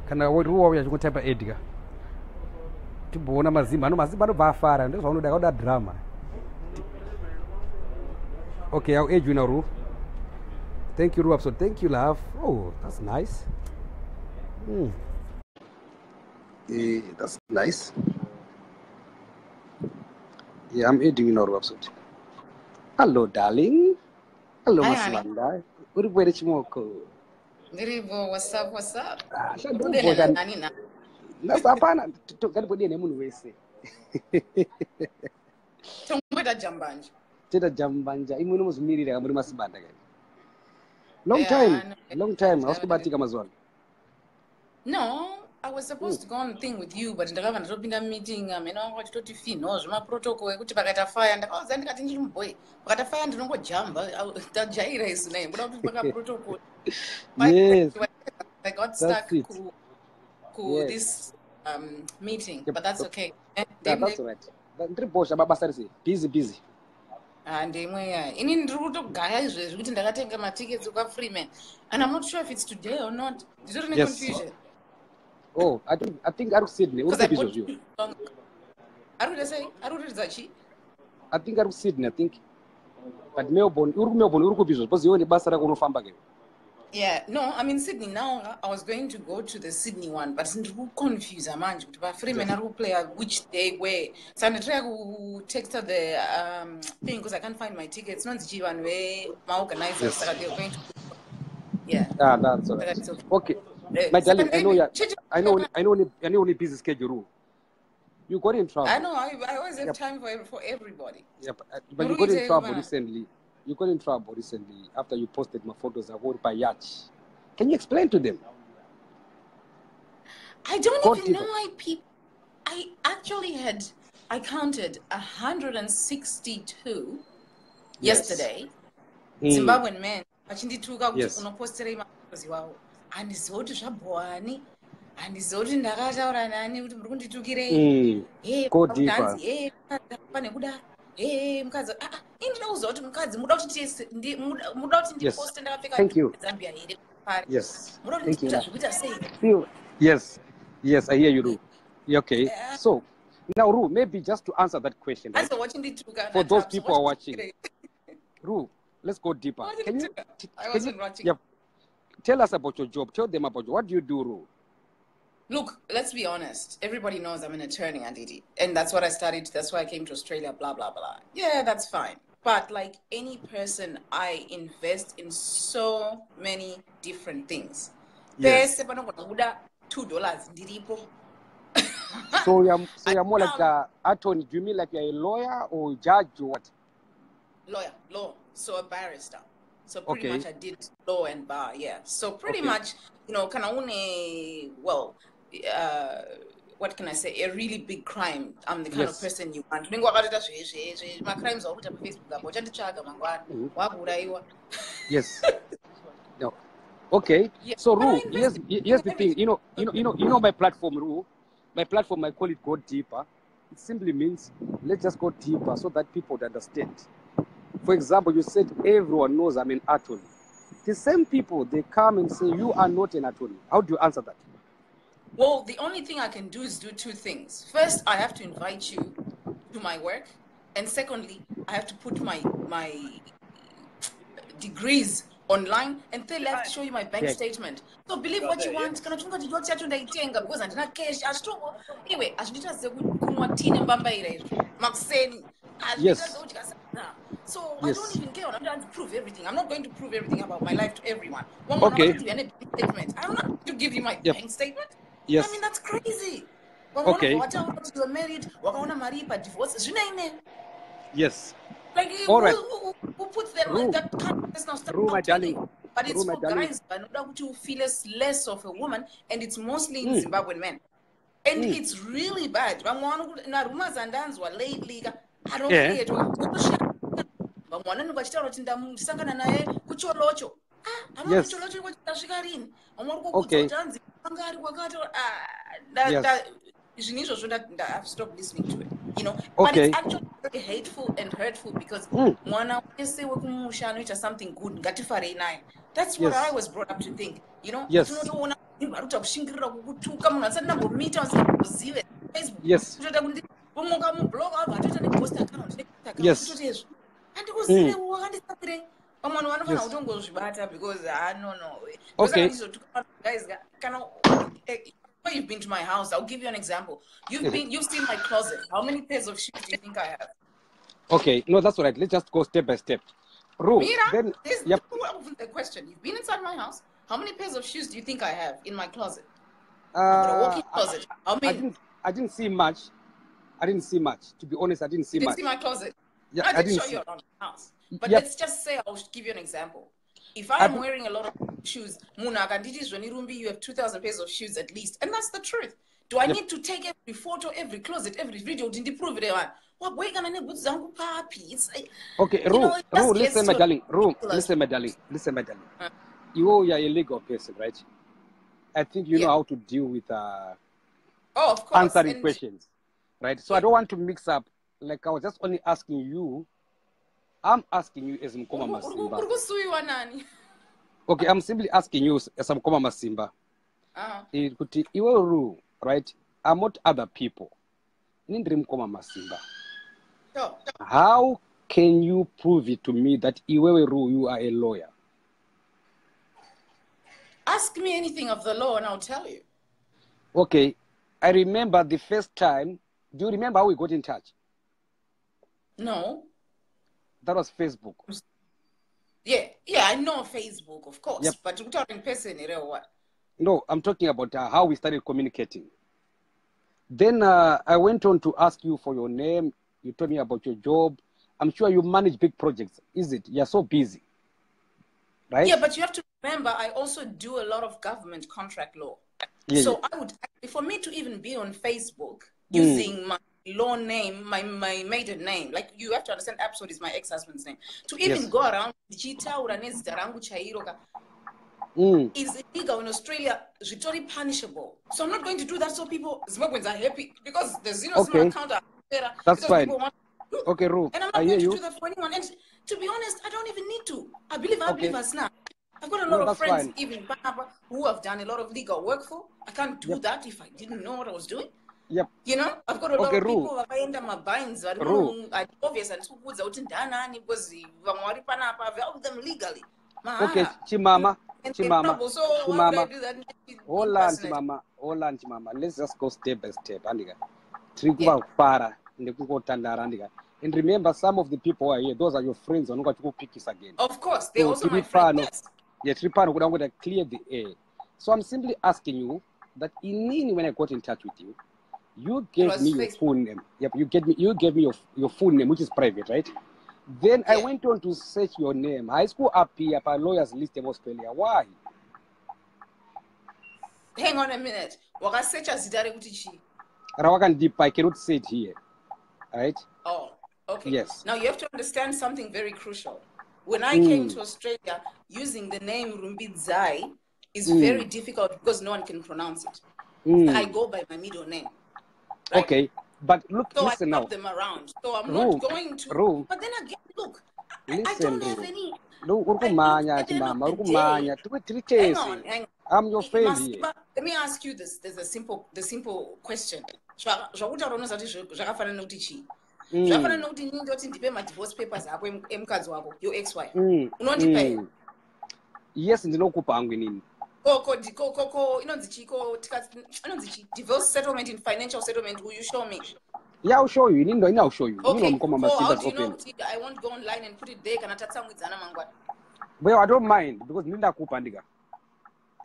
kana ruwa uya chingotaipa Edgar tibona Mazimba anobva afara ndozvaunoda kauda drama. Okay, I'll age you now, Ru. Thank you, Ru. So thank you, love. Oh, that's nice. That's nice. Yeah, I'm aging you now, Ru. Hello, darling. Hello, Masimba. Uri bwere chimoko. Ngiribo, what's up? Nasapana tokati nemunhu wese. Tomboda jambanja. Teta jambanja imwe nomuzumirira muri Masibanda kai. Long time. Haukubatika mazuva. No, I was supposed to go on a thing with you, but ndakava ndotopinda meeting amene wangu achitoti fino zvema protocol ekuti pakata fire ndakauza ndikati ndiri muboy pakata fire ndinongojamba tajaira isu naye mboda kuti paka protocol. Yes. I got stuck to this meeting, but that's okay. That's all right. Ndiri bosha mabasa rese busy. And ini ndiri kutogaya izvezvi kuti ndakatenga matickets kwa Freeman, and I'm not sure if it's today or not. There's no confusion. Oh, I think Aru Sydney. I think Aru Sydney. I think, but Melbourne. Because you only bus Yeah, no, I'm in Sydney now. I was going to go to the Sydney one, but it's confused. I'm but Freeman Aru player which day where. So I'm trying to text her the thing because I can't find my tickets. Not the one way my organizers are going to. Yeah. That's all right. Okay. My darling, I know only busy schedule. You got in trouble. I know. I always have time for everybody. Yeah, but you got in trouble recently. You got in trouble recently after you posted my photos of by yacht. Can you explain to them? I don't even know why people. I actually I counted 162 yesterday. Zimbabwean men. Handizoti zvabhwani handizoti ndakataura nani kuti muri kunditukirei pane kudaro mukadzi indinoda kuziva kuti mukadzi muda kuti ndiposte ndakapfeka Zambia here muda kuti ndikuita zvekuita sei. Yes, I hear you, Ru. Okay, so now, Ru, maybe just to answer that question, right? For those people who are watching, Ru, let's go deeper. I wasn't watching. Yeah. Tell us about your job. Tell them about what do you do, Ru? Look, let's be honest. Everybody knows I'm an attorney, Andidi. And that's what I studied. That's why I came to Australia, blah, blah, blah. Yeah, that's fine. But like any person, I invest in so many different things. Yes. $2. So you're more like an attorney. Do you mean like you're a lawyer or judge or what? Law. So a barrister. So pretty much I did law and bar, yeah. So pretty much, what can I say? A really big crime. I'm the kind of person you want. My crimes are on Facebook. Yes. No. Okay. Yeah. So Ru, here's the thing. You know my platform, Ru. My platform, I call it Go Deeper. It simply means let's just go deeper so that people understand. For example, you said everyone knows I'm an attorney. The same people, they come and say, you are not an attorney. How do you answer that? Well, the only thing I can do is do two things. First, I have to invite you to my work. And secondly, I have to put my degrees online. And thirdly, I have to show you my bank statement. So believe what you want. Because I didn't cash. Anyway, I should just say, yes. So I don't even care. I'm trying to prove everything. I'm not going to prove everything about my life to everyone. Okay. I'm not going to give you my bank statement. Yes. I mean, that's crazy. Okay. You are married, divorce. Yes. Like, all right. Who puts them in that kind of business? My darling. But it's for guys who feel less of a woman, and it's mostly in Zimbabwean men. And it's really bad. I don't care. I've stopped listening to it, but it's actually very hateful and hurtful because something good. That's what I was brought up to think. Yes. Yes. Okay. You've been to my house. I'll give you an example. You've seen my closet. How many pairs of shoes do you think I have? Okay, no, that's all right. Let's just go step by step. Rule. Then, yep. The question. You've been inside my house. How many pairs of shoes do you think I have in my closet? Walk-in closet. I didn't see much. I didn't see much. To be honest, I didn't see much. You didn't see my closet? Yeah, I didn't show you around the house. But let's just say, I'll give you an example. If I am wearing a lot of shoes, you have 2,000 pairs of shoes at least. And that's the truth. Do I need to take every photo, every closet, every video to prove it? Okay, Rue, listen, my darling. Listen, my darling. You are a legal person, right? I think you know how to deal with of course. Answering questions, right? So I don't want to mix up. Like I was just only asking you. I'm asking you as Mukoma Masimba. Okay, I'm simply asking you as Mukoma Masimba. Rule, right? I'm not other people. Mukoma Masimba. How can you prove it to me that Rule, you are a lawyer? Ask me anything of the law and I'll tell you. Okay. I remember the first time. Do you remember how we got in touch? No. That was Facebook. Yeah, I know Facebook, of course. Yep. But you're in person, or what? No, I'm talking about how we started communicating. Then I went on to ask you for your name. You told me about your job. I'm sure you manage big projects. Is it? You're so busy. Right? Yeah, but you have to remember, I also do a lot of government contract law. Yeah, so I would, for me to even be on Facebook using my law name, my maiden name, like you have to understand, Apswoude is my ex-husband's name. To even go around is illegal in Australia, totally punishable. So I'm not going to do that so people, Zimbabweans are happy because the zero account are better. That's fine. Okay, Ru. And I'm not going to do that for anyone. And to be honest, I don't even need to. I believe us now. I've got a lot of friends, even who have done a lot of legal work for. I can't do that if I didn't know what I was doing. Yep. You know, I've got a lot of people who have ended my binds. Obvious and because I've them legally. Okay, Chimama. Hold on, Chimama. Let's just go step by step. And remember, some of the people who are here, those are your friends. Of course, they're also my friends. Yes, I'm going to clear the air. So I'm simply asking you that when I got in touch with you, you gave me your full name. Yep, you gave me your full name, which is private, right? Then I went on to search your name. High school up here, lawyers list in Australia. Why? Hang on a minute. I cannot say it here. Right? Oh, okay. Yes. Now you have to understand something very crucial. When I came to Australia, using the name Rumbid Zai is very difficult because no one can pronounce it. I go by my middle name. Right? Okay, but look, so listen now. I them around. So I'm not going to. But then again, look, I don't have any. Hang on. I'm your friend here. Let me ask you this. There's the simple question. Zvakafanana nokuti ndinenge kuti ndipe madivorce papers ako emukadzi wako your ex-wife unondipa yes ndinokupa hangu inini inonzi divorce settlement and financial settlement. Will you show me? Yeah, I'll show you. I'll show you. Okay. How do you know I won't go online and put it there? Well, I don't mind because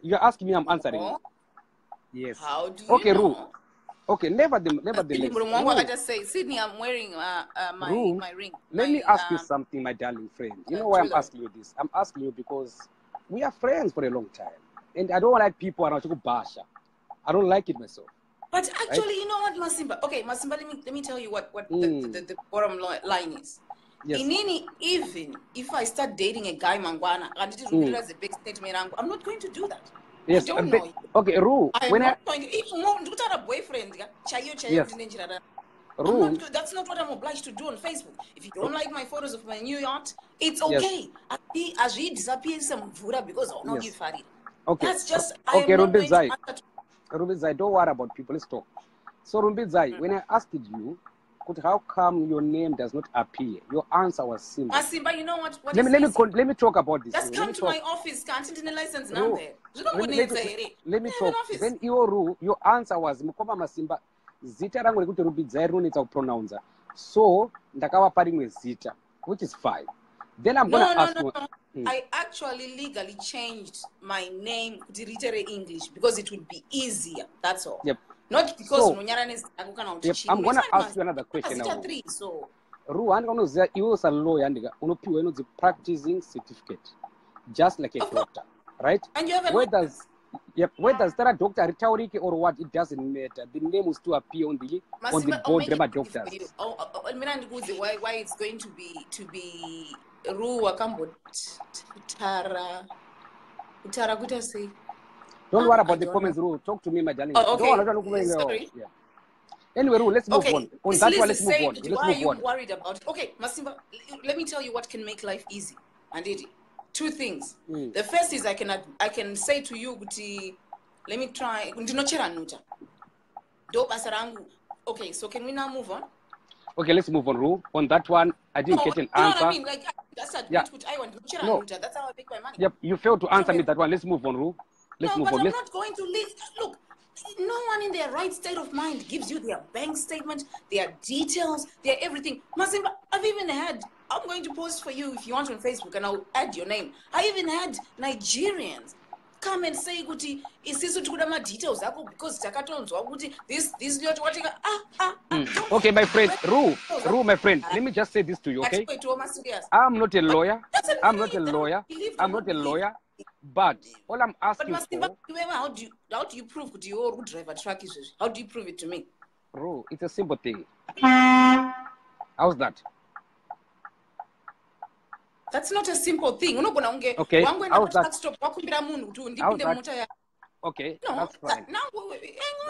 you're asking me, I'm answering. Yes. How do you know? Okay, nevertheless. I just say, Sydney, I'm wearing my ring. Let me ask you something, my darling friend. You know why I'm asking you this? I'm asking you because we are friends for a long time. And I don't like people around to go basha. I don't like it myself. But actually, you know what, Masimba? Okay, Masimba, let me tell you what the bottom line is. Yes. Even if I start dating a guy, Mangwana, and it is realized a big statement, I'm not going to do that. Yes, I don't know you. Okay, Ru. I'm not going to. If you want a boyfriend, yes. Ru. That's not what I'm obliged to do on Facebook. If you don't like my photos of my new yacht, it's okay. As we disappear some vura because I'll not give Farid. Okay. That's just, okay, I am not going to answer. Rumbidzai, don't worry about people. Let's talk. So, Rumbidzai, when I asked you, how come your name does not appear? Your answer was simple. Masimba, you know what? Let me talk about this. Just come to my office. Can't the license number? Let me talk. Then your answer was Mukoma Masimba. Zita rangu rekuti Rumbidzai rinonetsa kupronounce. So ndakavapa rimwe zita, which is fine. Then I'm gonna ask you. I actually legally changed my name to Ritere English because it would be easier. That's all. Yep. Not because I'm gonna ask you another question now. Ru, I'm gonna say you are a lawyer and you the practicing certificate, just like a doctor, right? And you have where does that a doctor rhetoric or what? It doesn't matter. The name will still appear on the board of doctors. Why it's going to be Ru Wakambo Utara Kutasi. Don't worry about the comments, Ru. Talk to me, my darling. Oh, okay. Sorry. Yeah. Anyway, Ru, let's move on. On that one, let's move on. Why are you worried about it? Okay, Masimba, let me tell you what can make life easy. Andidi. Two things. The first is I can say to you, Guti, let me try. Okay, so can we now move on? Okay, let's move on, Ru. On that one, I didn't get an answer. You know what I mean? Like, that's a I want. No. That's how I make my money. Yep, you failed to answer me that one. Let's move on, Ru. Let's move on. I'm not going to leave. Look, no one in their right state of mind gives you their bank statement, their details, their everything. Masimba, I've even had, I'm going to post for you if you want on Facebook and I'll add your name. I even had Nigerians come and say, Guti, is this my details? Because this Okay, my friend, Ru, my friend, let me just say this to you, okay? I'm not a lawyer. But all I'm asking for... How do you prove that your road driver truck is? How do you prove it to me? Ru, it's a simple thing. How's that? That's not a simple thing. Okay, how's that? Okay, no, that's fine.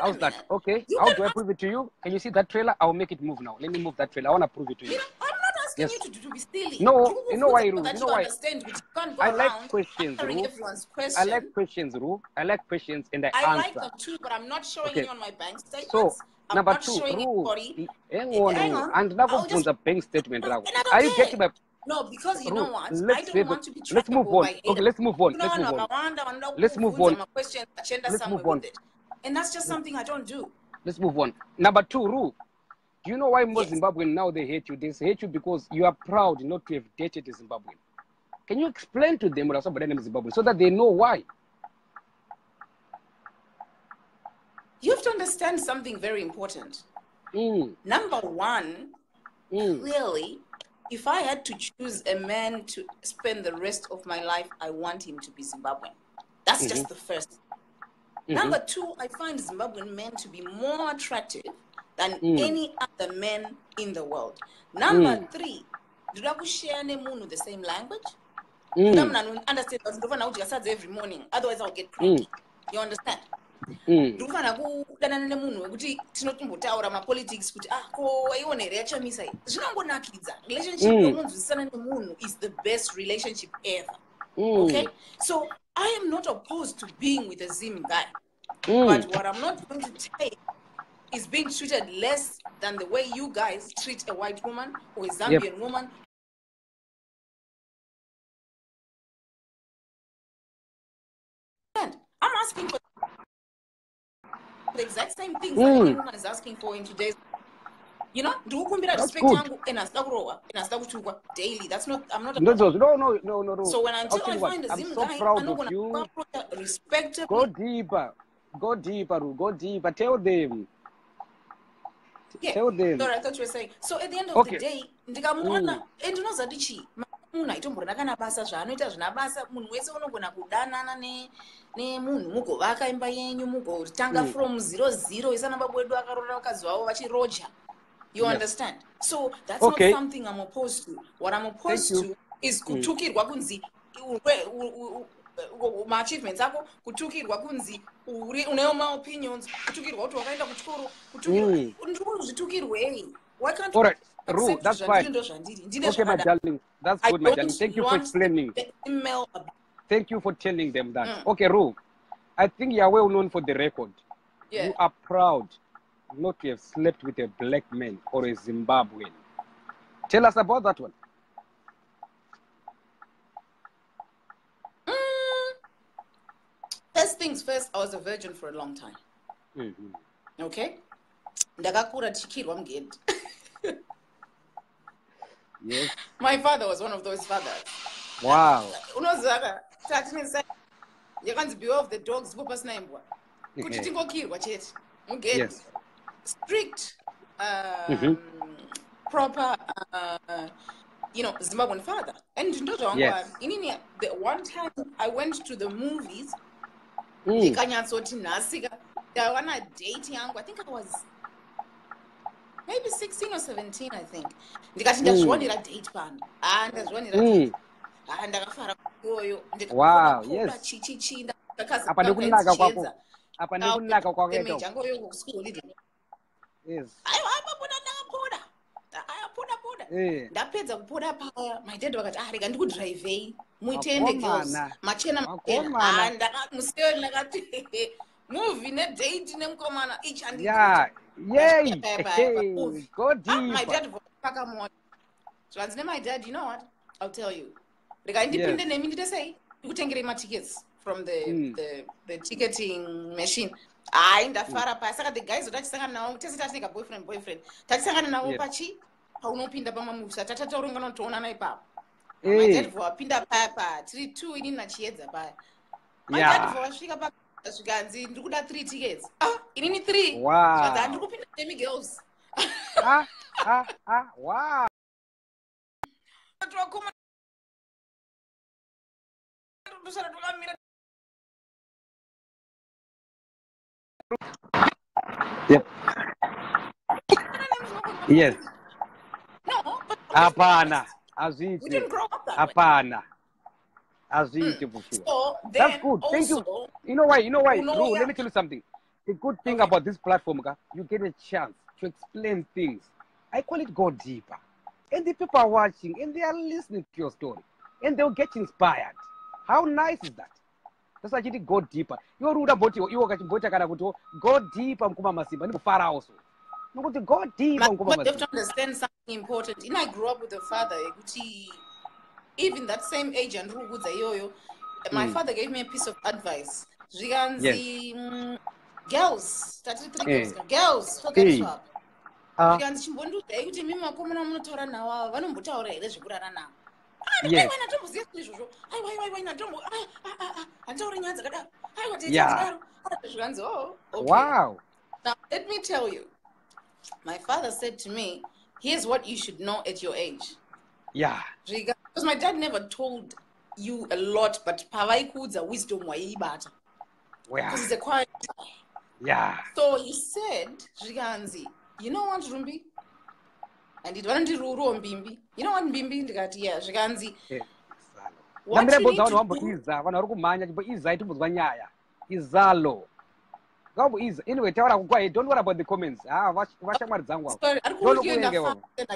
How's that? Okay, how do I prove it to you? Can you see that trailer? I'll make it move now. Let me move that trailer. I want to prove it to you. I'm not asking you to be silly. No, you know why, Ru? You know why? I like questions, Ru. I like questions, Ru. I like questions and I answer. I like them too, but I'm not showing any on my bank statement. So, number two, Ru. Hang on. And now on the bank statement. Are you getting my... No, because you know what? I don't want to be Let's move on. Okay, let's move on. Let's move on. And that's just something I don't do. Let's move on. Number two, Ru. Do you know why most Zimbabweans now they hate you? They hate you because you are proud not to have dated a Zimbabwean. Can you explain to them what somebody named Zimbabwe so that they know why? You have to understand something very important. Number one, clearly, if I had to choose a man to spend the rest of my life, I want him to be Zimbabwean. That's just the first. Number two, I find Zimbabwean men to be more attractive than any other men in the world. Number three, do you share the same language? Understand every morning, otherwise I'll get cranky. You understand? Ndofana kudana nemunhu wekuti tinotombotaura mapolitics kuti ko ione here yachamisa iyi zvinongonakidza. Relationship yomunzwisisana nemunhu is the best relationship ever. Okay, so I am not opposed to being with a Zim guy, but what I'm not going to take is being treated less than the way you guys treat a white woman or a Zambian woman. And I'm asking for the exact same things that everyone is asking for in today's. You know, do respect daily. That's not. I'm not. No. So until I find a Zim guy, proud of you. Respect. Go deeper. Go deeper. Tell them. Tell them. Sorry, I thought you were saying. So at the end of the day, ndikamuona endinozadichi munhu aitomborana kana basa zvaanoita zvinabasa munhu wese unogona kudanana nemunhu mugovaka imba yenyu mugotanga from 00 isana baba wedu akarora vakadzi vavo vachiroja. You understand? So that's not something I'm opposed to. What I'm opposed to is kutukirwa kunzi my achievements ako kutukirwa kunzi unewo my opinions kutukirwa kuti wakaenda kuchikoro kutukirwa why can't all right Ru, that's fine. Okay, my darling, that's good, my darling. Thank you for explaining. Thank you for telling them that. Okay, Ru, I think you are well known for the record. Yeah. You are proud not to have slept with a black man or a Zimbabwean. Tell us about that one. First things first, I was a virgin for a long time. Okay? Ndakakura tichikirwa mugedhi. Yes. My father was one of those fathers. Wow. Unoziva tatinesa yakanzi beware of the dogs po pasina imbwa. Kuti tingokirwa chete mugedhi. Yes. Strict, proper, Zimbabwean father. And Yes. the one time I went to the movies, I won a date young. I think I was maybe 16 or 17, I think. Ndikati a date band. And wow, yes. Apa ndikunaka kwako. Yes. Ndapedza kupoda paya my dad vakati rega ndikudhiraivhei muitende girls machena ndakamuseyo ndakati movie nedate nemukomana each and my dad vakamoa zvanzi my dad, you know what, I'll tell you, rega ndipinde nemi ndite sei ndikutengerei matickets from the ticketing machine. Ndafara paya saka the guys otatisangana navo tese tatineka boyfriend tatisangana navo pachi paunopinda pamamuvi atatataurungana toonana ipapo. My dad vapinda paya paya tiri 2 inini nachiedza paya. My dad vasvika zvikanzi ndiri kuda 3 tickets. Inini 3. Zvanzi ndiri kupinda nemi girls. Wow. Yep. Yes. No, but Apana. we didn't grow up that Apana. So that's good. Thank you. You know why? Bro, let me tell you something. The good thing about this platform, you get a chance to explain things. I call it go deeper. And the people are watching and they are listening to your story. And they'll get inspired. How nice is that? That's why you go deeper. You're rude about you. You go deeper, Mukoma Masimba. You far also. You go deeper, Mukoma Masimba. But you have to understand something important. I grew up with a father. Even that same age, and my father gave me a piece of advice. Girls, girls, forget swap. Wow. Now, let me tell you, my father said to me, here's what you should know at your age. Yeah. Because my dad never told you a lot, but Pavaiku's wisdom waibata. Because he's a quiet guy. Yeah. So he said, Riganzi, you know what, Rumbi? And it wasn't Mbimbi. You know what Mbimbi? Yeah, Riganzi. What you need to do... Anyway, don't worry about the comments. Sorry, I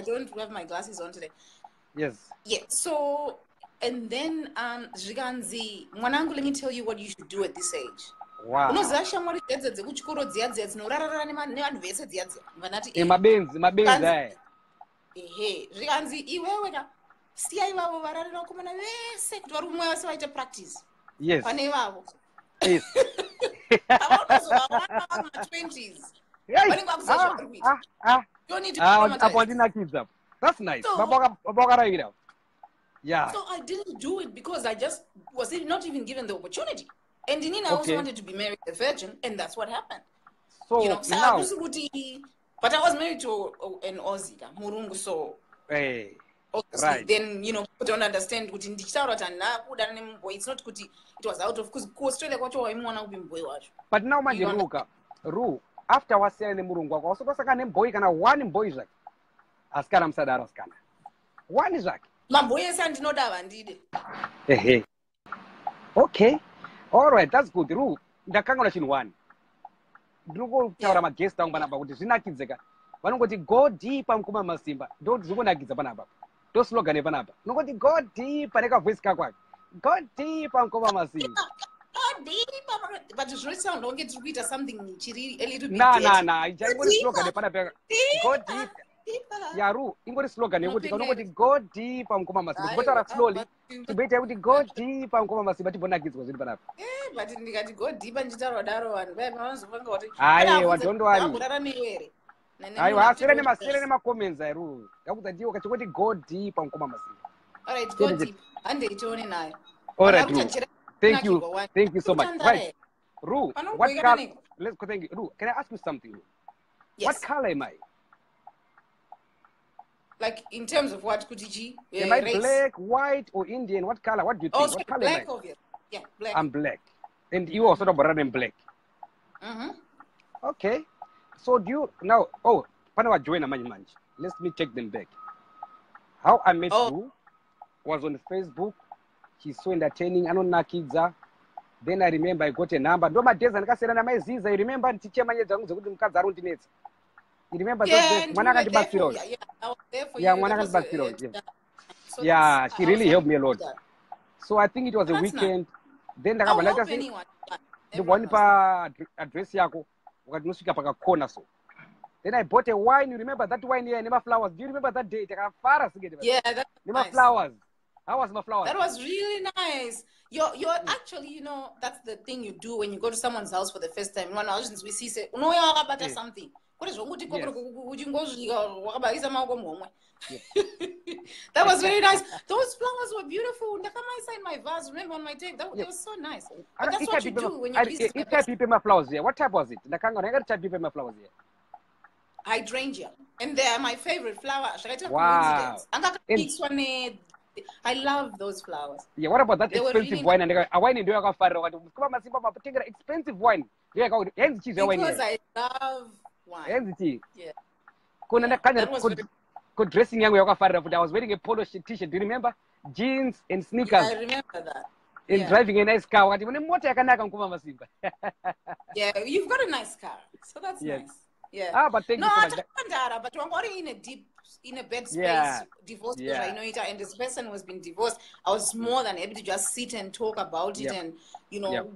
don't have my glasses on today. Yes. Yeah, so, and then, Riganzi, Mwanangu, let me tell you what you should do at this age. Wow. Yes. Yes. I was 20s. Don't need to that's nice. Yeah. So I didn't do it because I just was not even given the opportunity. And I also wanted to be married a virgin, and that's what happened. So now, but I was married to an Aussie, Murungu, so obviously, right. Then people don't understand. It's not good. It was out of because Australia but now Ru, after was selling the Murungu, also was a boy kana one boy Jack. Askana Msadara Skana. One is Jack. My boy is and no did. Okay. All right, that's good. Ru, the Kangolation one. Drugo Taurama guest down Banaba with the Zinakizega. One go to go deep and Mukoma Masimba. Don't Zunaki Zabanaba. Don't slogan Evanaba. No go deep and a voice Kakwa. Go deep and Mukoma Masimba. Go deep. but zvino sound kunge tiri kuita something chiri a little bit nah ingori slogan yepana peka go deep yaru ingori slogan yekuti kaunongoti go deep Mukoma Masimba tibotaura slowly tiboita kuti go deep Mukoma Masimba tibonakidzwa zviri panapa but ndikati go deep ndichitaura daro vanhu vanozofanga kuti aiwa don't worry agorara newe aiwa asere nemacomments airu ndakuti ndiwo kachikuti go deep Mukoma Masimba. All right, go deep handeitione nayo. All right, Ru. Thank you so much. Right, Ru, what color? Let's go. Thank you, Ru. Can I ask you something, Ru? Yes. What color am I? Like in terms of what, Kutiji? Am I black, white, or Indian? What color? What do you think? Oh, what color black, am I? obviously. Yeah, black. I'm black. And you are sort of brown and black. Okay. So do you now? Oh, Panawa join a man. Let me take them back. How I met you was on Facebook. She's so entertaining. I don't know kids. Then I remember I got a number. Do my days and I said, I remember teacher my you remember those days? Yeah, I was there for you. Yeah, she really helped me a lot. So I think it was a weekend. Then the one address yako corner so. Then I bought a wine. You remember that wine here? Never flowers. Do you remember that day? Yeah, that's Never flowers. How was my flowers? That was really nice. You're actually, you know, that's the thing you do when you go to someone's house for the first time. One hour since we see say, no, you something. What is wrong? That was very nice. Those flowers were beautiful. Inside my vase. Remember on my take? That was so nice. But that's what you do when you visit my flowers here. What type was it? I got type my flowers here. Hydrangea. And they're my favorite flower. Wow. I love those flowers. Yeah, what about that expensive wine? And a wine in Mukoma Masimba, expensive wine. Because I love wine. Yeah. Good dressing young. I was wearing a polo t-shirt. Do you remember? Jeans and sneakers. I remember that. And driving a nice car. Yeah, you've got a nice car. So that's nice. Yeah. But thank you so much. But I'm already in a bed space, divorced, I know it, and this person was being divorced. I was more than able to just sit and talk about it, and you know,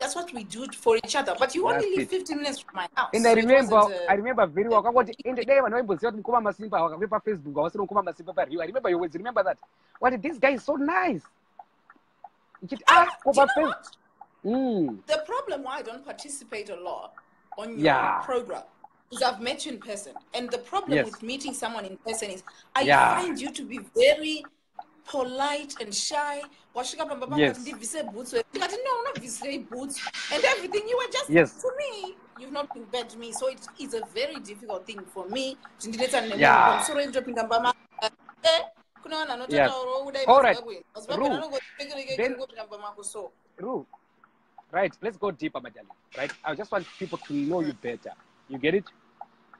that's what we do for each other. But you only live 15 minutes from my house. And I remember very well. In the day when I was Mukoma Masimba, I was on Facebook. I was on Mukoma Masimba. I remember you always remember that. What this guy is so nice. The problem why I don't participate a lot on your program is I've met you in person, and the problem with meeting someone in person is I find you to be very polite and shy. Yes. But no, not boots and everything. You were just to me. You've not been bad to me, so it is a very difficult thing for me. All right. Ru, right, let's go deeper, Majali. Right, I just want people to know you better. You get it?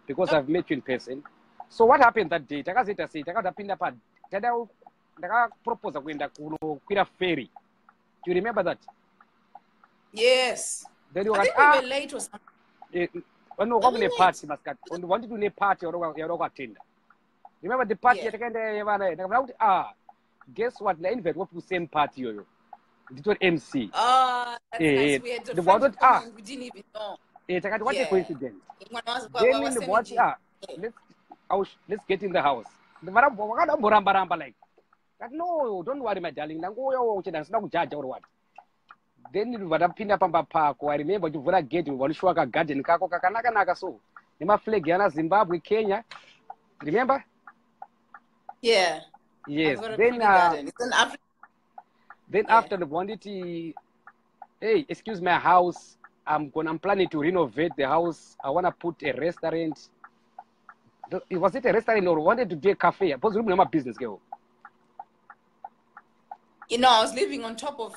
Because I've met you in person. So what happened that day? Propose a ferry. Do you remember that? Yes. Then you we were late or something. No, a party, Mascat. On wanted to do a party or attend. Remember the party guess what? The invite what the same party you. It was MC. That's nice. We had we didn't even know. What a coincidence. Then let's get in the house. Like, no, don't worry, my darling. Judge or what. Then you would have pinned up on park. I remember you would have get you one shwaka garden, Kako so. Nema flag Ghana, Zimbabwe, Kenya. Remember? Yeah. Yes. Then after the quantity, hey, excuse my house. I'm planning to renovate the house. I want to put a restaurant. Was it a restaurant or wanted to do a cafe? I suppose you remember business girl. You know, I was living on top of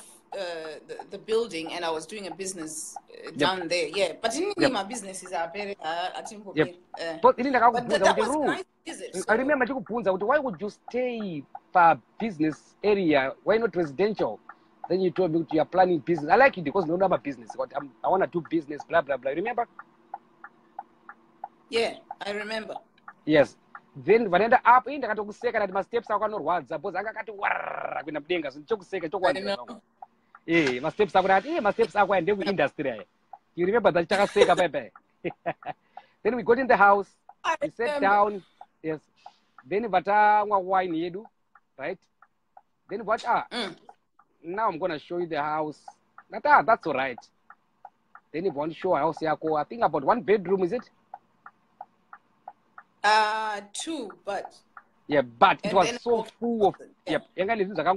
the building, and I was doing a business down there. Yeah, but in my business is a very but that was nice visit. I remember why would you stay for business area? Why not residential? Then you told me you are planning business. I like it because you don't have a business. But I want to do business, blah, blah, blah. Remember? Yeah, I remember. Yes. Then when I up in the my steps are not words. Suppose I got to work when I'm doing My steps are right. My steps are in the industry. You remember that Chakaseka Pepe? Then we got in the house. We sat down. Yes. Then Vata wine yedu, right? Then what? Now I'm gonna show you the house. That's all right. Then you want to show a house. I think about 1 bedroom, is it? 2, but. Yeah, but it was so full of. Yep.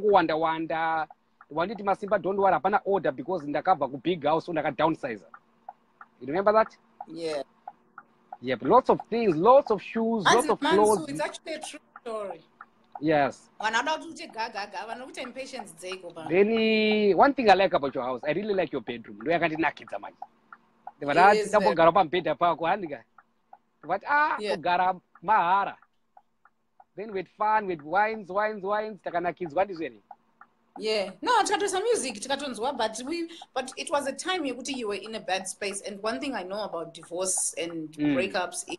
Wanda. Wanted Masimba, don't worry, I'm order because in the cover big house, so like a downsizer. You remember that? Yeah. Yep, lots of things, lots of shoes, lots of clothes. It's actually a true story. Yes. Then one thing I like about your house, I really like your bedroom. But mahara. Then with fun, with wines, takana kids, what is it? Yeah, no, some music, but it was a time you were in a bad space. And one thing I know about divorce and breakups is,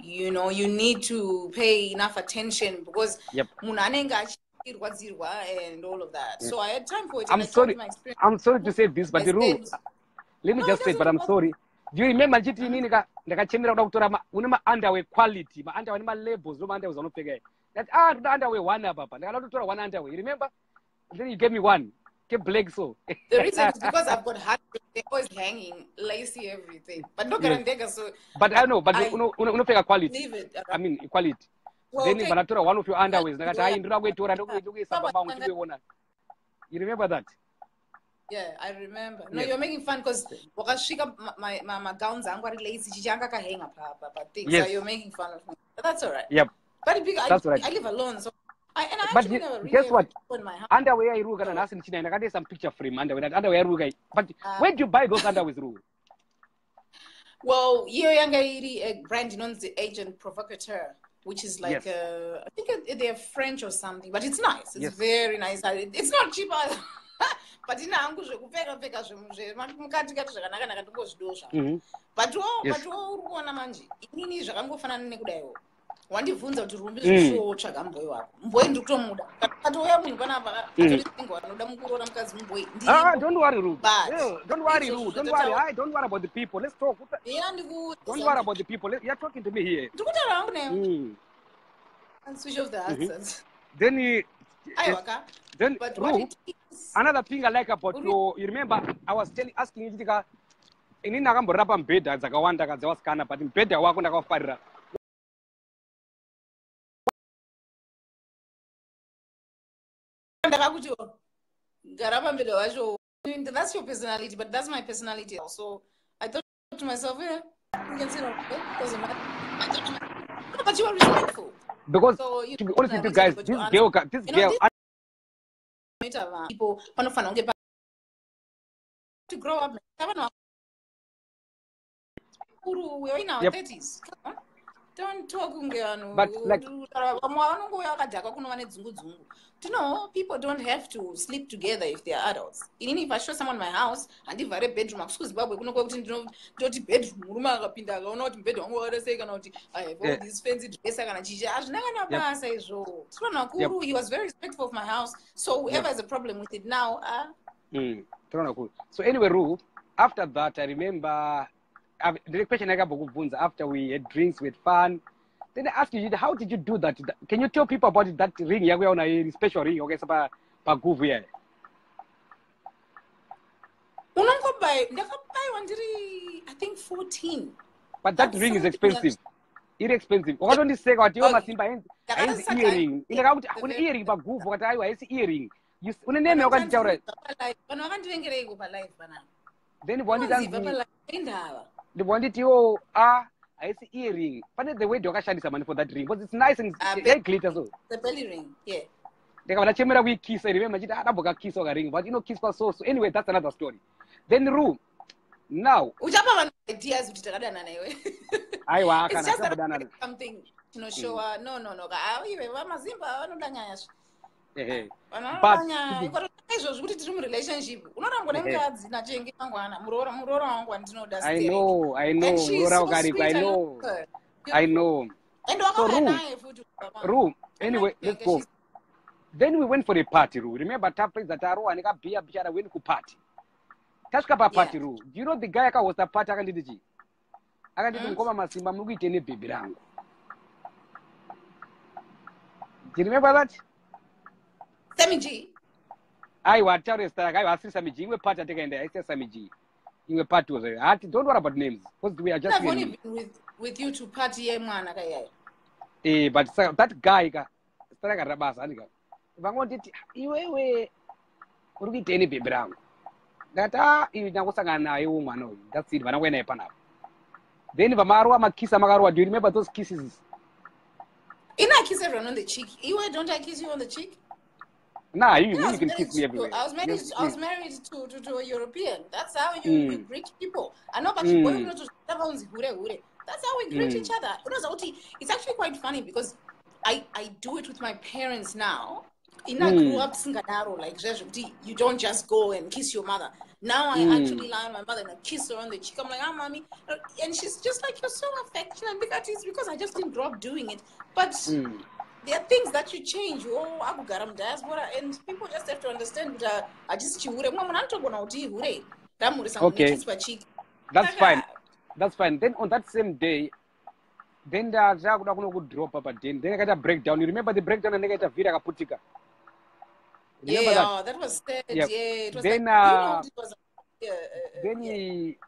you know, you need to pay enough attention because and all of that. So I had time for it. I'm sorry to say this, but let me just say, but I'm sorry. Do you remember underwear quality, my underwear labels, no underwear on the the underwear one up. I don't one underwear. You remember? Then you gave me one. Keep black so. The reason is because I've got hard, they're always hanging, lacy, everything. But no so. But I know, but no figure quality. Leave it. I mean quality. Well, then one of your underwears. You remember that? Yeah, I remember. No, you're making fun because my gowns are lazy. Hang up, but things. So you're making fun of me. But that's all right. Yep. But that's right. I live alone, so I but guess what? Underwear you can ask in China. I got some picture frame underwear. But where do you buy those underwears? Well, a brand known as the Agent Provocateur, which is like I think they're French or something, but it's nice. It's very nice. It's not cheap either. But in Angush, wandibvunza kuti rumbi zvishowo tsvaga mboi wako mboi ndikutomuda katouya munhu panapa atorisingwa anoda mukuroora mukadzi mumboi don't worry Ru. Don't worry about the people. Let's talk. Don't worry about the people. You're talking to me here. ndikutaura hangu newe and switch off the accents. Then Ru, another thing I like about you remember I was asking you tika inini ndakamborapa mbedha dzakawanda kadzawasikana but mbedha wako ndakafarira. That's your personality, but that's my personality also. I thought to myself, you can say no, but you are respectful. Because to be honest with you guys, this girl people to grow up. We're in our 30s. Come on. Don't talk but like people don't have to sleep together if they are adults. Even if I show someone my house and if I have a bedroom, I have all these fancy dresses. He was very respectful of my house. So whoever has a problem with it now, So anyway, Ru, after that I remember the question I got after we had drinks with fun. Then I asked you, how did you do that? Can you tell people about it, that ring? Yeah, we on a special ring. Okay, so I think 14. But that ring is expensive. Inexpensive. Why don't you say what you Masimba earring? In an earring, but go for what I was earring. You name your country. Then one the one that you I see earring. But the way Doga shadi someone for that ring, but it's nice and very glitters. The belly ring, yeah. They got a camera we kiss. I remember I kiss or a ring, but you know, kiss was so. Anyway, that's another story. Then Ru, now. Ideas which I work it's just something, you know, show no. But relationship. I know. So Ru, anyway, let's go. Then we went for a party, Ru. Remember, Tapres that Aro and a beer, went to party. Tashkapa party, Ru. Do you know the guy was the party? I did Mukoma Masimba Mugi Tene Bibirango. Do you remember that? Samiji. I was telling you, I was Samiji. You were part of the excess Samiji. You were part of it. Don't worry about names. Because we are just. I've only been with you to party, man. But that guy, if I wanted you Urugi Tene Bibirango. That you know what's a that's it. When I went up. Then if Marwa Makisa Magarwa, do you remember those kisses? I kiss everyone on the cheek. Don't I kiss you on the cheek? Nah, you can kiss me everywhere. I was married to a European. That's how you greet people. I know, but that's how we greet each other. It's actually quite funny because I do it with my parents now. I grew up Singadaro, like you don't just go and kiss your mother. Now I actually lie on my mother and I kiss her on the cheek. I'm like, mommy. And she's just like, you're so affectionate. Because I just didn't grow up doing it. But there are things that you change. And people just have to understand that I just okay. That's fine. That's fine. Then on that same day, then the would drop up again. Then I got a breakdown. You remember the breakdown and I got a video Putika? That was sad. Yeah. It was then like, it was then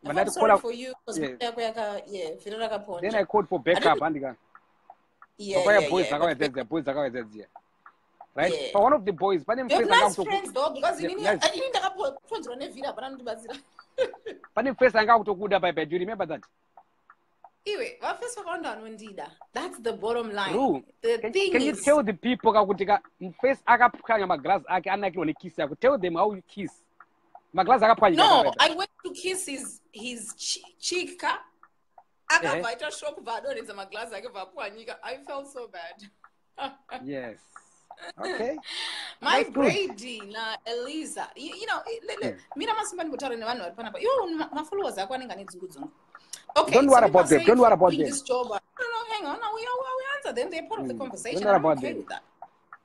when I called for you, then I called for backup and boys are right? Yeah. For one of the boys, but they're nice friends though, because you didn't do you remember that? That's the bottom line. Ru, can you tell the people face tell them how you kiss? No, I went to kiss his cheek. I felt so bad. Yes. Okay. My Brady na Eliza. Mina Masimba Butare ne vanhu vari panapa. My followers are running and okay. Don't worry about them. Don't worry about them. This job. No, hang on. We answer them. They're part of the conversation. Don't worry about them. With that.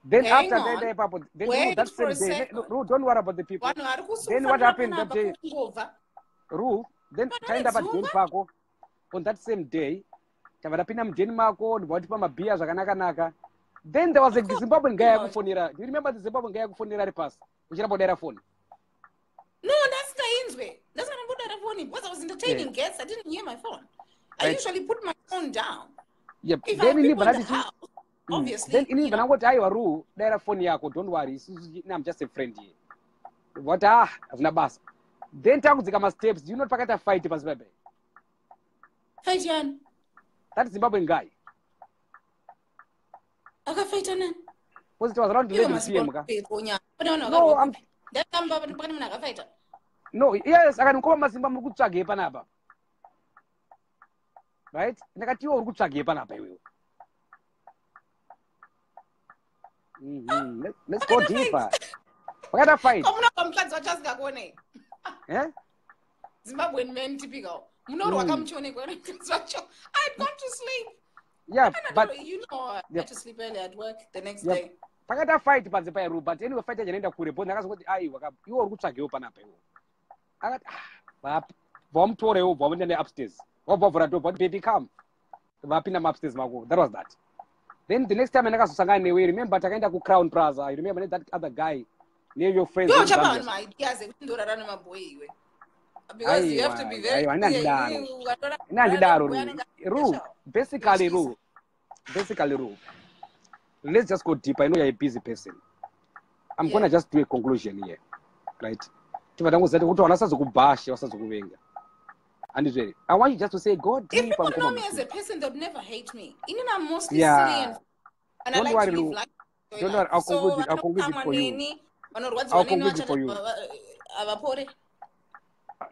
Then hang after on. then that same day. No, don't worry about the people. Then what happened that day? Ru, then kind of at Paco on that same day. Tavarapina Mjeni Marco, what from a beer Zaganaka. Then there was a Zimbabwean guy who phoned. Do you remember the Zimbabwean guy who phoned the pass? Which is about their phone? No, that's the way. That's not about their phone. Because I was entertaining guests, I didn't hear my phone. I usually put my phone down. Yep. If then in the house, obviously. Then in even what I ru, their phone yako, don't worry. I'm just a friend here. What I've nabas. Then talk to the steps. Do you not forget a fight, baby? Fight, Jan. That's Zimbabwean guy. I got fight on it. Was it was around the No, I'm. No, yes, I can call Masimba Mukutsagi Panaba. Right? Negatio Gutsagi Panapa. Let's go deeper. What a fight. Zimbabwean men typical. I'd gone to sleep. Yeah, but you know, I had to sleep early at work the next day. Pagata fight, but the Peru, but anyway, fight again in the Kuripon. That's what you are good to open up. I got bomb Toreo, bomb in the upstairs. Or Bovrado, but baby come. Vapinam upstairs, Mago. That was that. Then the next time I got Sangani, we remember Takanda Crown Plaza. I remember that other guy near your friend. You're about my ideas, because you have to be very Basically, let's just go deeper. I know you're a busy person. I'm gonna just do a conclusion here, right? And I want you just to say, go deep. If people know me as a person, they'll never hate me. I'm mostly silly and don't I like worry, to live life. Don't worry, I'll conclude it for you. I'll conclude it for you.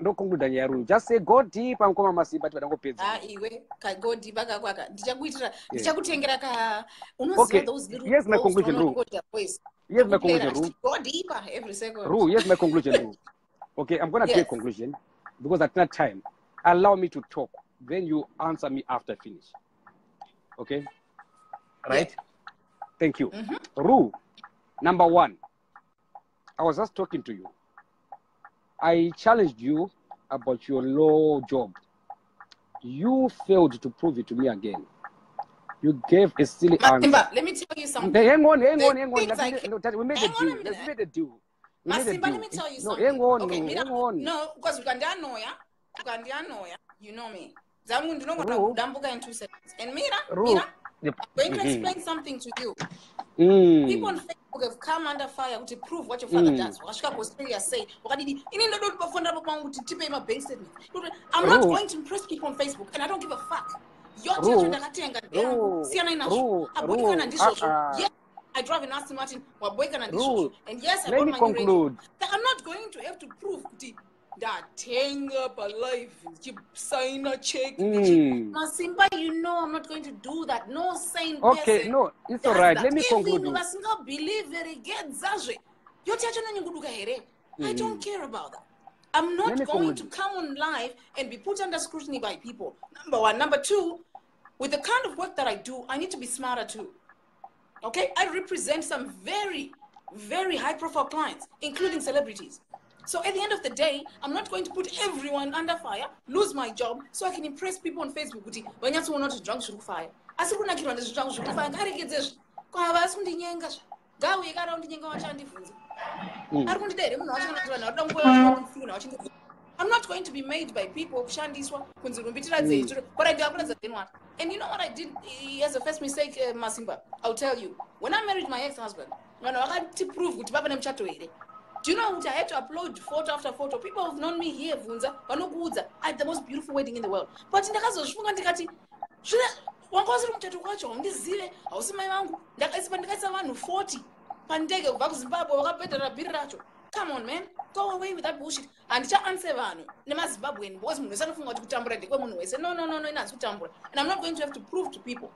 No conclude Danyaru. Just say go deep and Mukoma Masimba but don't go pay. Go deep. Okay. Here's my conclusion, Ru. Here's my conclusion, Ru. Go deeper every second. Ru, here's my conclusion, Ru. Okay, I'm gonna take a conclusion because at that time, allow me to talk. Then you answer me after finish. Okay? Right? Yeah. Thank you. Ru, Number one, I was just talking to you. I challenged you about your law job. You failed to prove it to me again. You gave a silly answer. Masimba, let me tell you something. Hang on. We We made a deal. We made a deal. Masimba, let me tell you something. Hang on. Okay, Hang on. No, because you know me. Zamu Ru. ndambuka in 2 seconds. And Mira, Ru. I'm going to explain something to you. People on Facebook have come under fire to prove what your father does. Wakashika Australia say, wakadidi, ini ndo ndo bafunda bapa tipe my bank statement. I'm not going to impress people on Facebook, and I don't give a fuck. Yote ndakatenga yangu, siana inasho. Abweka na ndisho. Yes, I drive an Aston Martin, wabweka na ndisho. And yes, I bought my new radio. I'm not going to have to prove that hang up a life, keep sign a check. Masimba, you know I'm not going to do that. No sane person. Okay, no, it's all right. Let me conclude. I don't care about that. I'm not going to come on live and be put under scrutiny by people. Number one. Number two, with the kind of work that I do, I need to be smarter too. Okay? I represent some very, very high-profile clients, including celebrities. So at the end of the day, I'm not going to put everyone under fire, lose my job, so I can impress people on Facebook. When you're not drunk, you fire. I said, when I get on this drunk, you fire. I get this. I'm not going to be made by people. And you know what I did as a first mistake, Masimba? I'll tell you. When I married my ex-husband, I had to prove do you know what I had to upload photo after photo? People have known me here, Vunza, Vanoguza. I had the most beautiful wedding in the world. But in the case of Shungantikati, I was my uncle. That is when the 40. Pandega, Zimbabwe, come on, man. Go away with that bullshit. And answer Zimbabwe was no, and I'm not going to have to prove to people.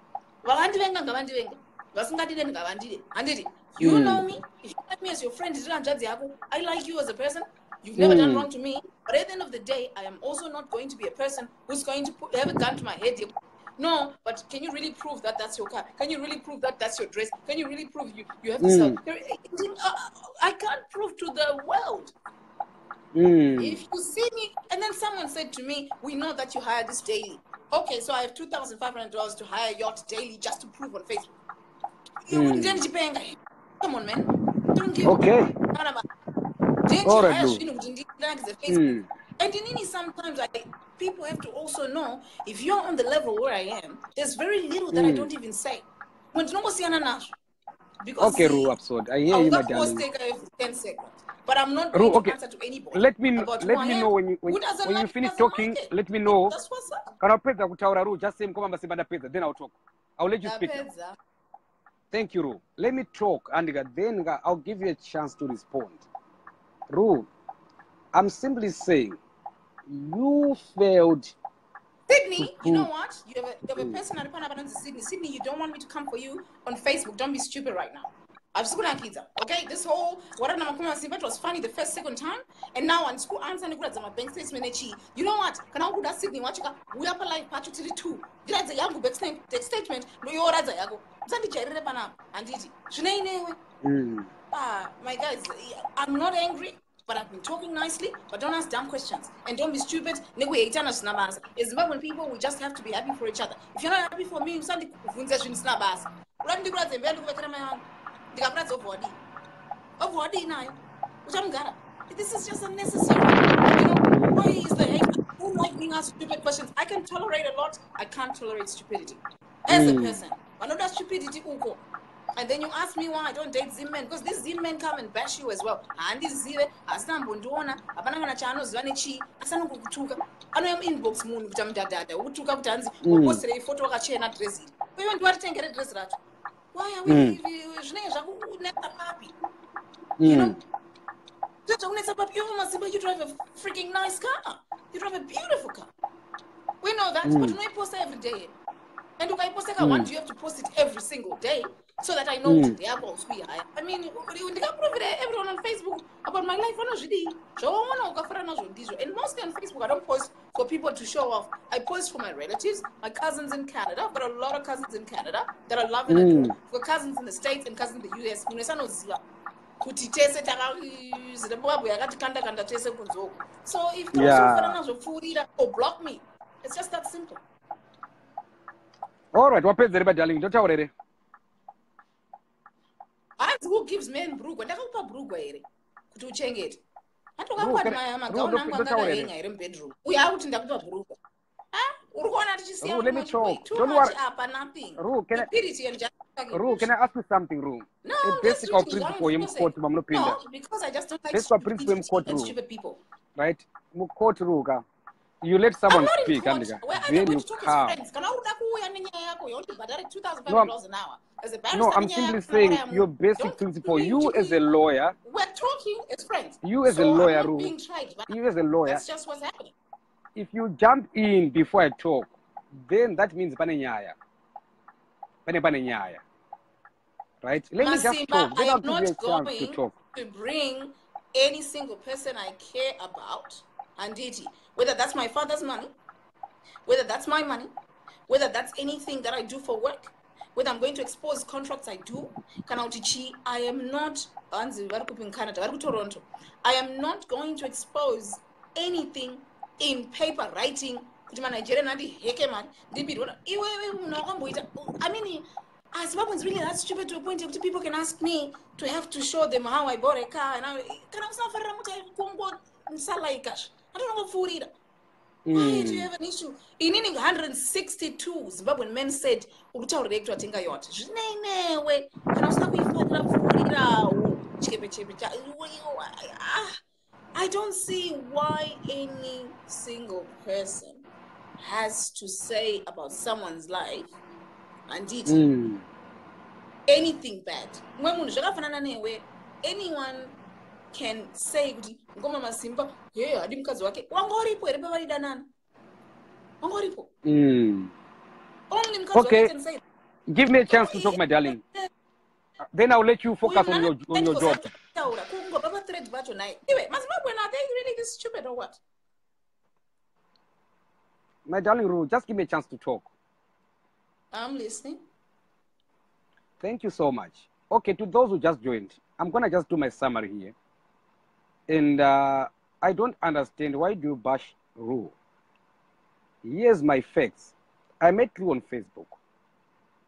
You know me. If you like me as your friend, I like you as a person. You've never done wrong to me. But at the end of the day, I am also not going to be a person who's going to have a gun to my head. No, but can you really prove that that's your car? Can you really prove that that's your dress? Can you really prove you have to sell? I can't prove to the world. If you see me, and then someone said to me, we know that you hire this daily. Okay, so I have $2,500 to hire yacht daily just to prove on Facebook. You wouldn't pay. Come on, man. Don't give okay. All right, and sometimes people have to also know if you're on the level where I am, there's very little that I don't even say. Because okay, Ru, Apswoude. I hear you, my darling. Take 10 seconds. But I'm not going to answer to anybody. Let me know when you finish talking. Let me know. That's what's up. Just say Mukoma Masimba pesa. Then I'll talk. I'll let you speak. Thank you, Ru. Let me talk, and then I'll give you a chance to respond. Ru, I'm simply saying, you failed. Sydney, you know what? You have a person at Sydney. Sydney, you don't want me to come for you on Facebook. Don't be stupid right now. I've spoken to kids. Okay, this whole Mukoma Masimba was funny the second time, and now on school answer my bank statement. You know what? Can I go to Sydney? Watch we are like part 2. Did I say Yago bank statement? No, you're right. Yago. My guys, I'm not angry, but I've been talking nicely. But don't ask dumb questions and don't be stupid. It's about when people we just have to be happy for each other. If you're not happy for me, this is just unnecessary. Why is the hate? I don't like being asked stupid questions. I can tolerate a lot. I can't tolerate stupidity as a person. Another stupidity, and then you ask me why I don't date Zim men, because these Zim men come and bash you as well. And this Zive, Asnambondona, Abananga Chanos, Vanichi, Asanakutuka, I am inbox moon, Dada, Utuka Tanzi, or post a photo of a chain at dress. We went to take a dress rat. Why are we happy? You know? You drive a freaking nice car. You drive a beautiful car. We know that, but we post every day. And if I post like one, you have to post it every single day so that I know they are both we are. I mean, everyone on Facebook about my life. And mostly on Facebook, I don't post for people to show off. I post for my relatives, my cousins in Canada. I've got a lot of cousins in Canada that I love and adore. For cousins in the States and cousins in the US. kuti tese Zimbabwe yakati kanda tese kunzoko. So if yeah. Or block me. It's just that simple. All right, wapedza riba darling, don't worry. Who gives men brugwa? Ndakakupa brugwa here. Kuti uchengete. Atokakwati magauni angu angakahenga here mubedroom. Uya kuti ndakupa brugwa. Urikuona tichisiya let me talk. Don't worry. Nothing. Ru, can I ask you something, Ru? No, basic principle in court, no, because I just don't like stupid people. Right? Court Ruga. You let someone speak, and then you calm. No, I'm simply saying your basic principle. You as a lawyer. We're talking as friends. You as a lawyer, Ru. You as a lawyer. That's just what's happening. If you jump in before I talk, then that means panenyaya. Right? Let me just talk. Then I'll give you a chance to talk. To bring any single person I care about and Diti, whether that's my father's money, whether that's my money, whether that's anything that I do for work, whether I'm going to expose contracts I do. I am not Toronto. I am not going to expose anything in paper writing. I mean, Zimbabweans really that stupid to a point that people can ask me to have to show them how I bought a car and I don't know for it. Why do you have an issue? In 162, Zimbabwean men said, I don't see why any single person has to say about someone's life and did anything bad. Anyone can say, Mukoma Masimba, yeah, adimkazi wake. Wangoripo erebe danana. Wangoripo. Only mkazi wake can say. Give me a chance to talk, my darling. Then I'll let you focus on your job. Are they really this stupid or what? My darling Ru, just give me a chance to talk. I'm listening. Thank you so much. Okay, to those who just joined, I'm going to just do my summary here. And I don't understand why do you bash Ru. Here's my facts. I met Ru on Facebook.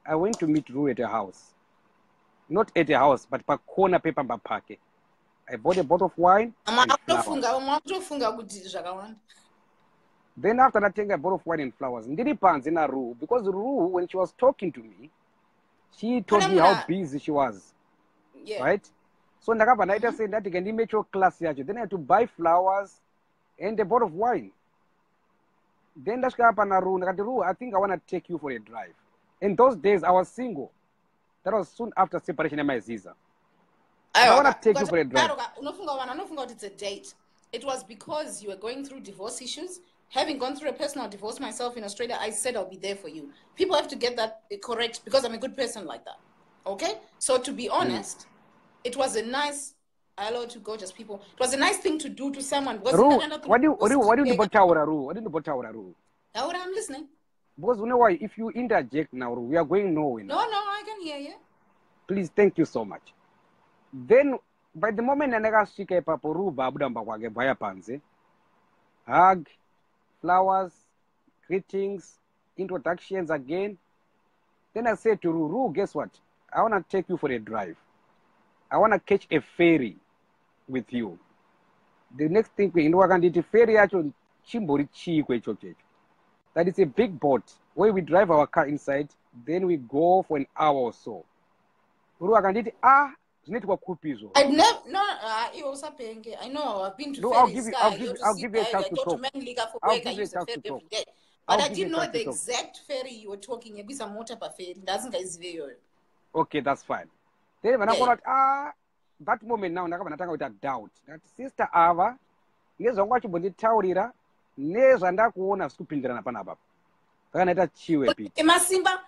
I went to meet Ru at a house. Not at a house, but per corner paper park. I bought a bottle of wine. Then after that, I take a bottle of wine and flowers. Because Ru, when she was talking to me, she told me how busy she was. Yeah. Right? So I said that again, you make your class. Then I had to buy flowers and a bottle of wine. Then I think I want to take you for a drive. In those days, I was single. That was soon after separation of my Ziza. I want to take you for a drive. It's a date. It was because you were going through divorce issues. Having gone through a personal divorce myself in Australia, I said I'll be there for you. People have to get that correct because I'm a good person like that. Okay? So to be honest, it was a nice, I allowed to go just people. It was a nice thing to do to someone. Ru, what do you do about Taura, Ru? What do you do about Taura, Ru? Taura, I'm listening. Because you know why? If you interject now, we are going nowhere. No, I can hear you. Please, thank you so much. Then, by the moment I shika paporu babudamba kwage baya panze, hug, flowers, greetings, introductions again. Then I said to Ru, guess what? I want to take you for a drive. I want to catch a with you. The next thing we know, ferry actually chimbori chi. That is a big boat where we drive our car inside, then we go for an hour or so. I've never, you also paying. I know, I've been to ferries. I'll give you a chance to talk. But I didn't know the exact ferry you were talking about. Some motor ferry. Okay, that's fine. Then when I got that moment now, I'm with a doubt. That sister Ava, yes, I'm watching the Taurira, yes, and that one of Stupindra Panaba. Masimba,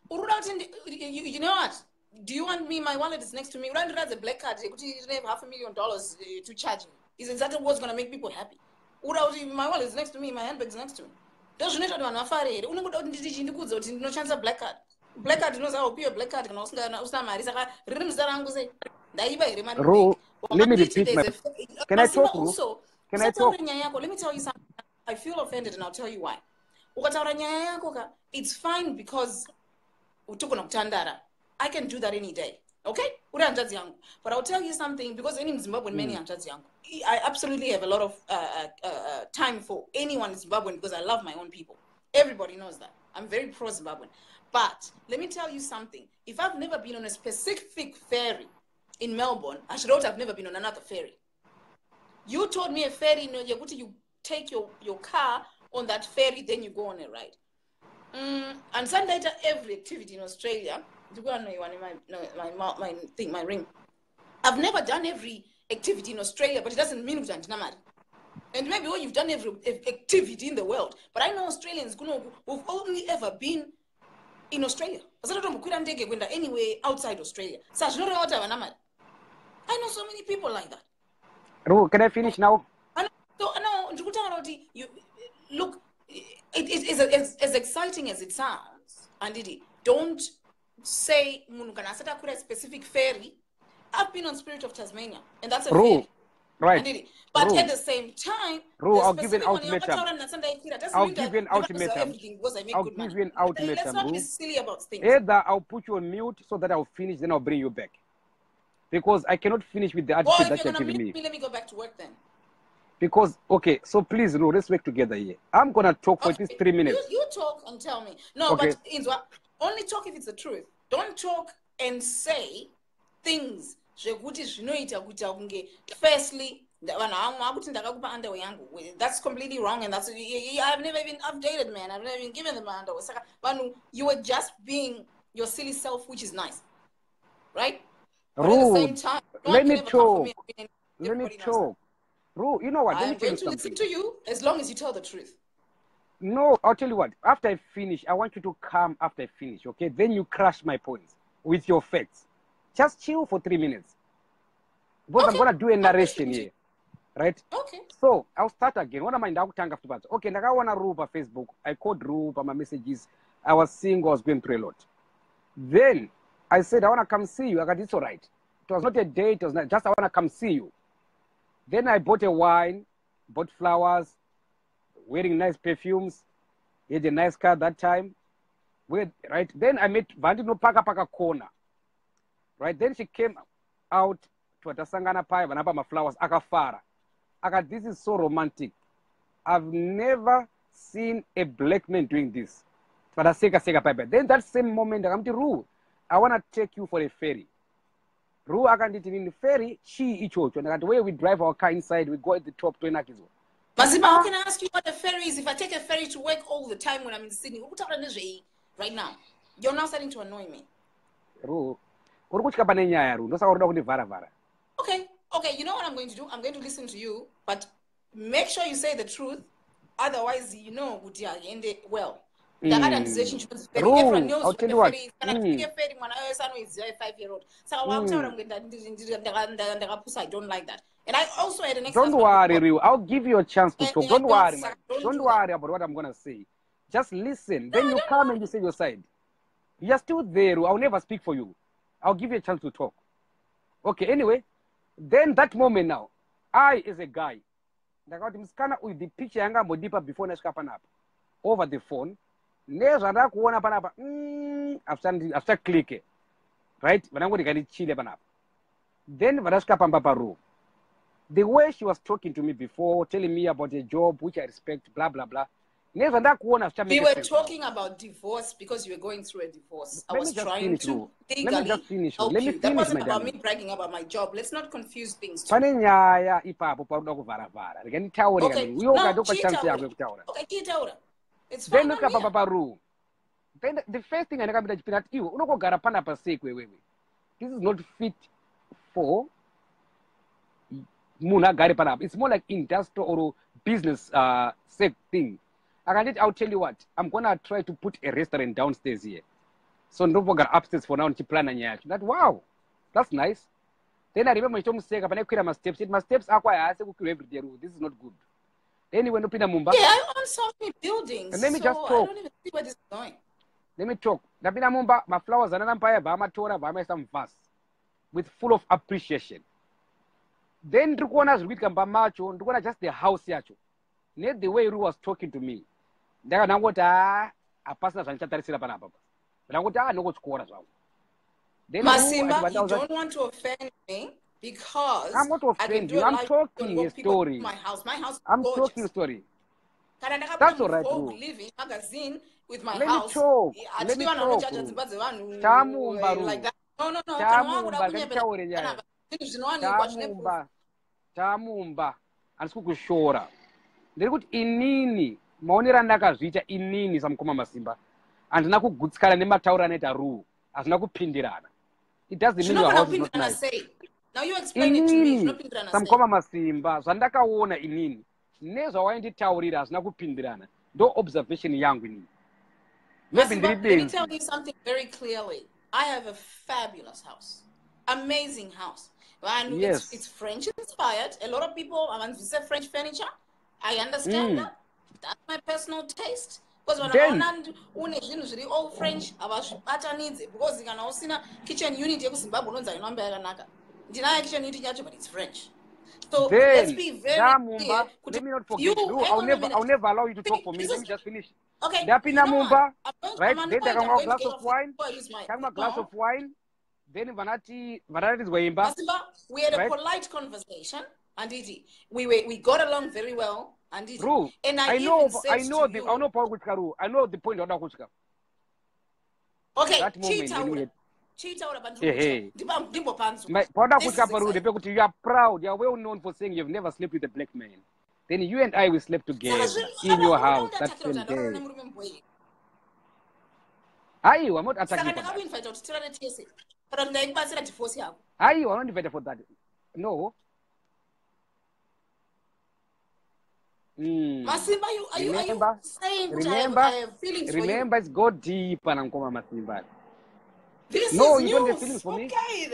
you know what? Do you want me? My wallet is next to me. Run a black card. You have $500,000 to charge me. Isn't that what's going to make people happy? My wallet is next to me. My handbag is next to me. Does not want to fare. No chance of black card. Black card knows how to be a black card. Ru, let me repeat my... Can I talk, Ru? Also, can I talk? Let me tell you something. I feel offended and I'll tell you why. It's fine because I can do that any day. Okay? But I'll tell you something, because any Zimbabwean many I absolutely have a lot of time for anyone in Zimbabwe because I love my own people. Everybody knows that. I'm very pro-Zimbabwean. But let me tell you something. If I've never been on a specific ferry in Melbourne, I should also have never been on another ferry. You told me a ferry, you take your car on that ferry, then you go on a ride. And Sunday, every activity in Australia, my ring. I've never done every activity in Australia, but it doesn't mean we've done. And maybe you've done every activity in the world, but I know Australians who've only ever been in Australia. Anywhere outside Australia. I know so many people like that. Ru, can I finish now? Look, it is as exciting as it sounds, and don't say a specific ferry. I've been on Spirit of Tasmania, and that's a ferry. Right. But at the same time, I'll give you an ultimatum. I'll give you an ultimatum. Let's not be silly about things. Either I'll put you on mute so that I'll finish, then I'll bring you back. Because I cannot finish with the attitude that you're giving me. Let me go back to work then. Because, okay, so please, Ru, let's work together here. I'm going to talk for at least 3 minutes. You talk and tell me. No, okay. But only talk if it's the truth. Don't talk and say things. Firstly, that's completely wrong, and I've never even updated, man. I've never even given them my underwear. You were just being your silly self, which is nice, right? But at the same time, let me talk. Ru, you know what? I'm going to listen to you as long as you tell the truth. No, I'll tell you what. After I finish, I want you to come after I finish, okay? Then you crush my points with your facts. Just chill for 3 minutes. Because I'm going to do a narration here. Right? Okay. So, I'll start again. What am I now talking about? Okay, I want to Ru by Facebook. I called Ru by my messages. I was seeing I was going through a lot. Then, I said, I want to come see you. I got it's all right. It was not a date. It was not, just I want to come see you. Then I bought a wine, bought flowers, wearing nice perfumes. He had a nice car that time. Right? Then I met Vandino Paka corner. Right? Then she came out to Atasangana Pai, Vanapa my flowers, Akafara. This is so romantic. I've never seen a black man doing this. Then that same moment, I'm to Ru, I want to take you for a ferry. Ru, I can in the ferry, and the way we drive our car inside, we go at the top to Enakizo. Masimba, how can I ask you what a ferry is? If I take a ferry to work all the time when I'm in Sydney, right now, you're now starting to annoy me. Ru, okay, you know what I'm going to do? I'm going to listen to you, but make sure you say the truth. Otherwise, well. Everyone knows I'll tell you what. I don't like that. And I also had an Don't worry, Ru. I'll give you a chance to talk. Don't worry, man. Don't worry about what I'm going to say. Just listen. Then you come and you say your side. You're still there, Ru. I'll never speak for you. I'll give you a chance to talk. Okay, anyway. Then that moment now, I, as a guy, with the picture before over the phone, after clicking, right? When I'm going to Chile, then the way she was talking to me before, telling me about a job which I respect, blah blah blah. We were talking about divorce because you were going through a divorce. I was trying to legally help you. That wasn't about me bragging about my job. Let's not confuse things. Okay, it's fine. Then the first thing I got that you this is not fit for Muna Garipanap. It's more like industrial or business thing. I'll tell you what, I'm gonna try to put a restaurant downstairs here. So no got upstairs for now to plan that wow, that's nice. Then I remember my steps. My steps are quite I say every day. This is not good. Anyway, no pina Mumba. Yeah, I own so many buildings. And let me just talk. I don't even see where this is going. Let me talk. Napina Mumba, my flowers and an empire, Vama Tora, Vama some fast. with full of appreciation. Then ndikuona zvikuitika mbamacho, ndikuona just the house yacho. Net the way Ru was talking to me. Ndakanangoti hapasina zvandichatarisira panapa. Ndakangoti nokuchikora zvangu. Masimba, you don't want to offend me because I'm not offending you. I'm talking a story. My house is I'm gorgeous. talking a story. That's all right, Ru. Living magazine with my Let house. Me talk. Let me talk. Like that. No. Chamumba. Andisikukushora. Ndiri kuti inini maonero andakazviita inini saMukoma Masimba handina kugutsikana nematauro anoita Ru. Hazvina kupindirana. It doesn't mean your house is not nice. Now you explain it to me. saMukoma Masimba zvandakaona inini nezvawainditaurira hazvina kupindirana. Ndo observation yangu inini. Masimba, let me tell you something very clearly. I have a fabulous house. Amazing house. And yes. It's French inspired. A lot of people say French furniture. I understand that. That's my personal taste. Because when I all French about needs it because you can also kitchen unit Zimbabwe kitchen unit but it's French. So let's be very clear. Let me not forget. I'll never allow you to talk for me. Let me just finish. Okay. Mumba, right? Then they can have a glass of wine. Have a glass of wine. Then Vanati is going back. We had a polite conversation, and we got along very well. And I know the point of Kuchka. Okay, cheetah you are proud, you are well known for saying you've never slept with a black man. Then you and I will sleep together in your house that same day. I'm not attacking you. I'm not invited for that. No. Masimba, are you saying I have feelings for you? Remember, it's go deep and I'm Mukoma Masimba. This no, is you don't have feelings for me. Okay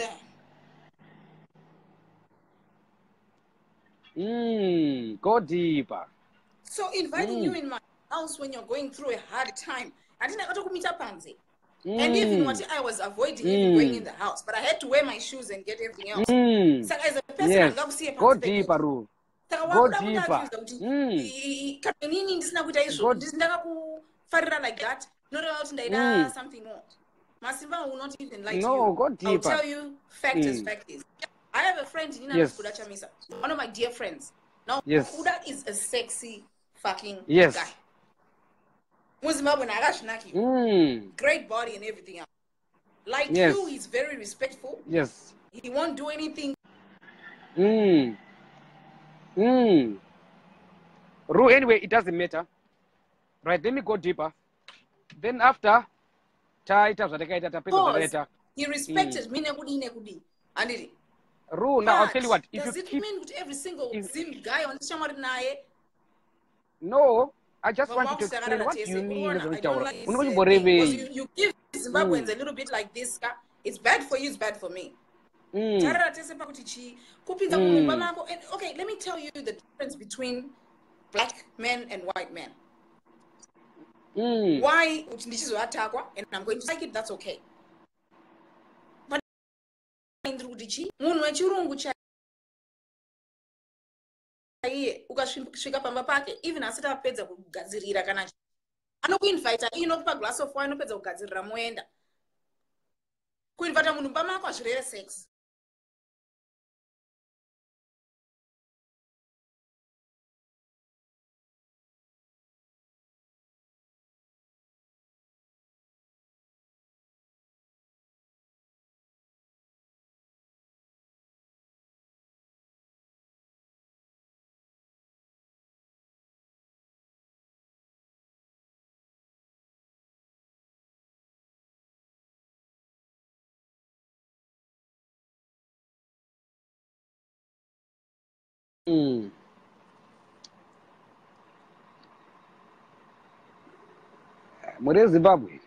then. Go deeper. So inviting you in my house when you're going through a hard time. I didn't have to meet up and say. And even what I was avoiding even going in the house, but I had to wear my shoes and get everything else. So as a person, yes. I love seeing go deeper, Ru. Go deeper. Like that. Not about something more. Masimba will not even lie to you. Go deeper. I'll tell you, fact is. I have a friend, one of my dear friends. Now, Kuda is a sexy fucking guy. Great body and everything else. Like you, he's very respectful. Yes. He won't do anything. Ru, anyway, it doesn't matter. Right, let me go deeper. Then after, he respected me. And Ru, now I'll tell you what. Does it mean with every single Zim guy on the No, I just want you to explain what you mean. I don't like because you give Zimbabweans a little bit like this. It's bad for you, it's bad for me. Okay, let me tell you the difference between black men and white men. Why? And I'm going to like it, that's okay. But ukasvika pamba pake even asati apedza kugadzirira kana anokuinvita inokupa glass of wine opedza kugadzirira moenda kuinvita munhu pamako hazvireve sex. Muri Zimbabwe.